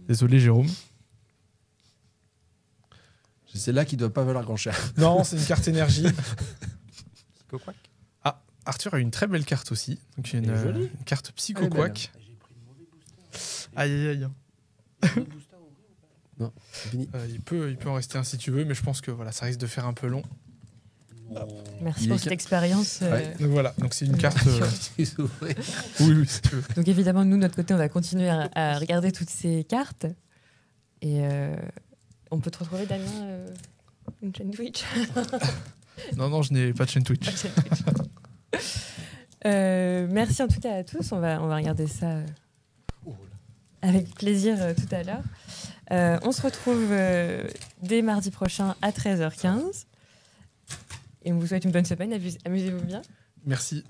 Désolé, Jérôme. C'est celle-là qui doit pas valoir grand cher. Non, c'est une carte énergie. Psychoquack. Ah, Arthur a une très belle carte aussi. Donc une, Elle est jolie. une carte Elle est psychoquack. J'ai pris le mauvais booster. Aïe, aïe, aïe. Il y a un autre booster à ouvrir ou pas C'est fini. Il peut en rester un si tu veux, mais je pense que voilà, ça risque de faire un peu long. Merci Il pour est cette expérience. Ouais. Donc voilà, donc c'est une carte. Ils s'ouvraient. Oui, si tu veux. Donc évidemment, nous, de notre côté, on va continuer à regarder toutes ces cartes. Et on peut te retrouver, Damien, une chaîne Twitch. Non, je n'ai pas de chaîne Twitch. Merci en tout cas à tous. On va regarder ça avec plaisir tout à l'heure. On se retrouve dès mardi prochain à 13h15. Et on vous souhaite une bonne semaine. Amusez-vous bien. Merci.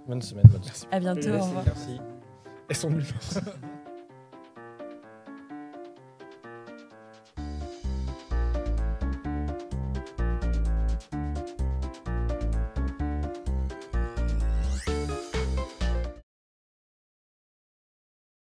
Bonne semaine. À bientôt. Au revoir. Merci. Elles sont nulles.